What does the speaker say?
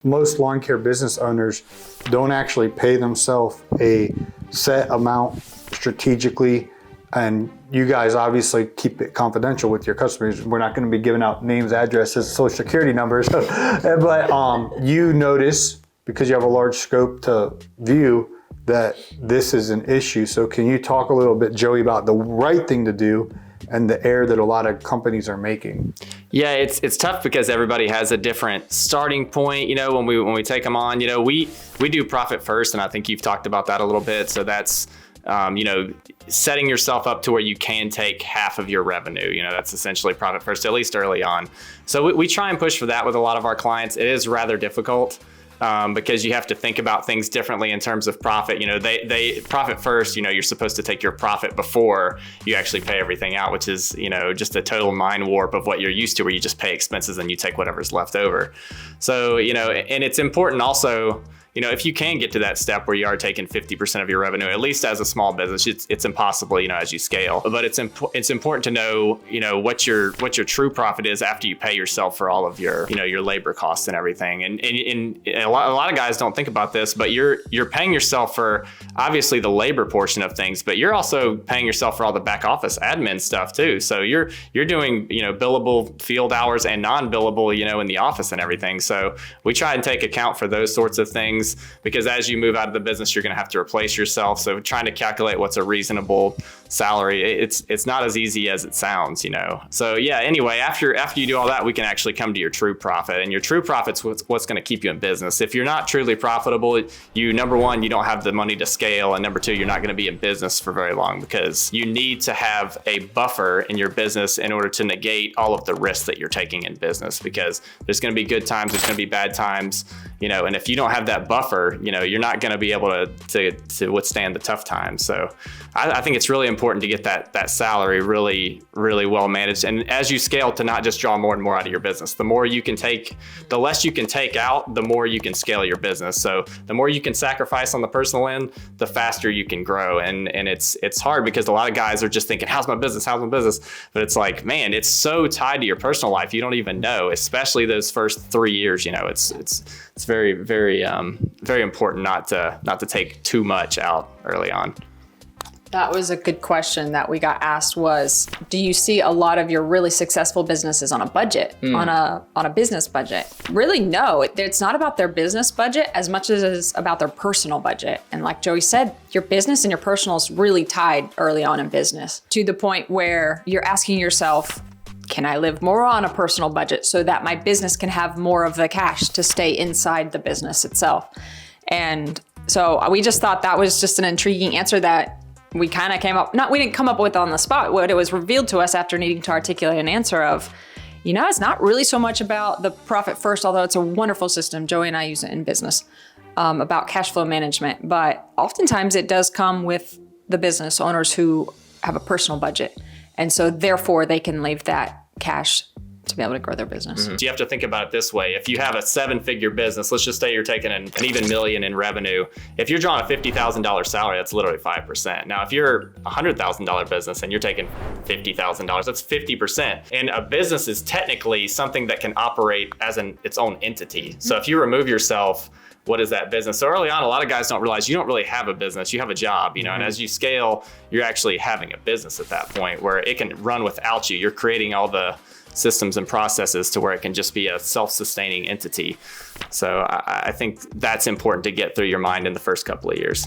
Most lawn care business owners don't actually pay themselves a set amount strategically, and you guys obviously keep it confidential with your customers. We're not going to be giving out names, addresses, social security numbers, but you notice, because you have a large scope to view, that this is an issue. So can you talk a little bit, Joey, about the right thing to do and the error that a lot of companies are making? Yeah, it's tough because everybody has a different starting point. When we take them on, we do profit first, and I think you've talked about that a little bit. So that's setting yourself up to where you can take half of your revenue. That's essentially profit first, at least early on. So we try and push for that with a lot of our clients. It is rather difficult. Because you have to think about things differently in terms of profit. They profit first, you're supposed to take your profit before you actually pay everything out, which is, just a total mind warp of what you're used to, where you just pay expenses and you take whatever's left over. So, and it's important also, if you can get to that step where you are taking 50% of your revenue, at least as a small business, it's impossible, as you scale. But it's important to know, what your true profit is after you pay yourself for all of your, your labor costs and everything. And a lot of guys don't think about this, but you're paying yourself for obviously the labor portion of things, but you're also paying yourself for all the back office admin stuff too. So you're doing, billable field hours and non-billable, in the office and everything. So we try and take account for those sorts of things, because as you move out of the business, you're going to have to replace yourself. So trying to calculate what's a reasonable salary, it's not as easy as it sounds, So yeah, anyway, after you do all that, we can actually come to your true profit, and your true profit's what's going to keep you in business. If you're not truly profitable, number one, you don't have the money to scale, and number two, you're not going to be in business for very long, because you need to have a buffer in your business in order to negate all of the risks that you're taking in business, because there's going to be good times, there's going to be bad times, and if you don't have that buffer, you're not going to be able to withstand the tough times. So I think it's really important to get that salary really, really well managed. And as you scale, to not just draw more and more out of your business. The less you can take out, the more you can scale your business. So the more you can sacrifice on the personal end, the faster you can grow. And it's hard, because a lot of guys are just thinking, how's my business? But it's like, man, it's so tied to your personal life. You don't even know, especially those first 3 years. It's very, very, very important not to take too much out early on. That was a good question that we got asked, was, do you see a lot of your really successful businesses on a budget, on a business budget? Really, no. It's not about their business budget as much as it is about their personal budget. And like Joey said, your business and your personal is really tied early on in business, to the point where you're asking yourself, can I live more on a personal budget so that my business can have more of the cash to stay inside the business itself? And so we just thought that was just an intriguing answer that we kind of we didn't come up with on the spot. What it was revealed to us after needing to articulate an answer of, it's not really so much about the profit first, although it's a wonderful system. Joey and I use it in business, about cash flow management. But oftentimes it does come with the business owners who have a personal budget. And so therefore they can leave that cash to be able to grow their business. Mm-hmm. So you have to think about it this way. If you have a 7-figure business, let's just say you're taking an even million in revenue. If you're drawing a $50,000 salary, that's literally 5%. Now, if you're a $100,000 business and you're taking $50,000, that's 50%. And a business is technically something that can operate as its own entity. So if you remove yourself, what is that business? So early on, a lot of guys don't realize you don't really have a business, you have a job, and as you scale, you're actually having a business at that point where it can run without you. You're creating all the systems and processes to where it can just be a self-sustaining entity. So I think that's important to get through your mind in the first couple of years.